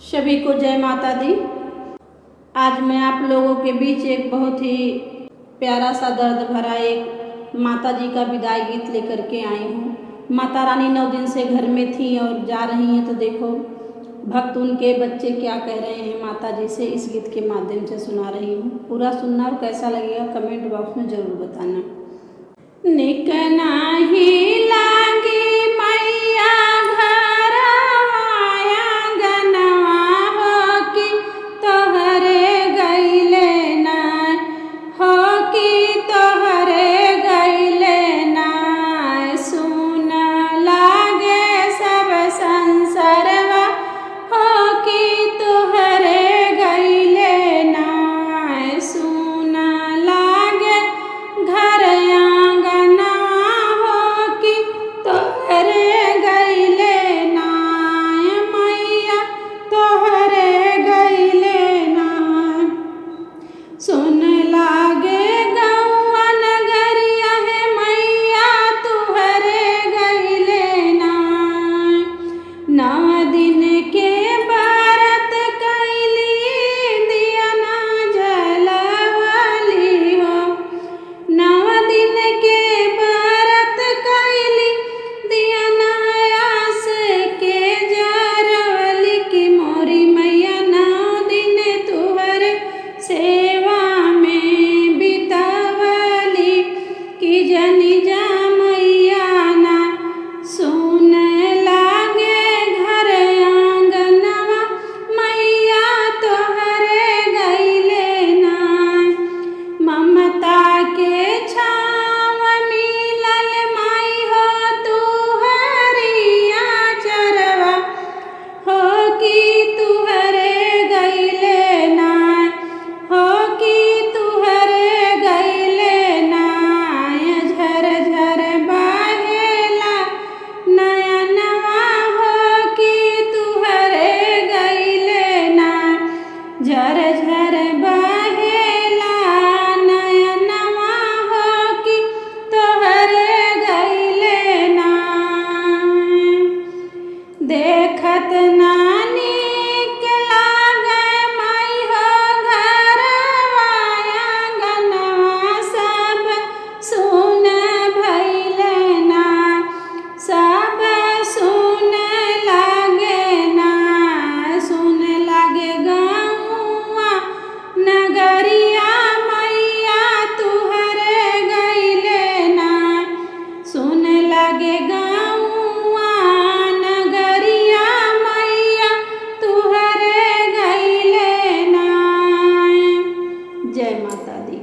सभी को जय माता दी। आज मैं आप लोगों के बीच एक बहुत ही प्यारा सा दर्द भरा एक माता जी का विदाई गीत लेकर के आई हूँ। माता रानी 9 दिन से घर में थी और जा रही हैं, तो देखो भक्त उनके बच्चे क्या कह रहे हैं माता जी से, इस गीत के माध्यम से सुना रही हूँ। पूरा सुनना और कैसा लगेगा कमेंट बॉक्स में ज़रूर बताना। निक नाही लागी मैया घर आंगनवा हो कि तोहरे गइले ना, हो कि तोहरे गइले ना। सुन लागे सब संसारवा हो कि तोहरे गइले ना। सुन लागे घर सुन लागे गौआ नगरिया है मैया तुहरे गइले ना। 9 दिन के व्रत कैली दिया ना जलवली हो। 9 दिन के व्रत कैली दिया ना आस के जरवली की मोरी मैया 9 दिन तुहरे सेवा की जनी जा मैया ना। सुन लागे घर आंगनवा मैया तोहरे गइले ना। ममता के छाव मिलल माई हो तुहरी आचरवा हो कि तुहरे गइले ना, हो कि तुहरे गइले ना। झर झर बहेला नयनवा हो कि तुहरे गइले ना। झर झर बहेला नयनवा हो कि तोहरे गइले ना। देखत नानी के लागे माई हो घरवा आंगनवा सब सुन भइले ना। सब सुन लागे ना। सुन लागे गौआ नगरिया मैया तुहरे गइले ना। सुन लागे गौआ नगरिया मैया तुहरे गइले ना। जय माता दी।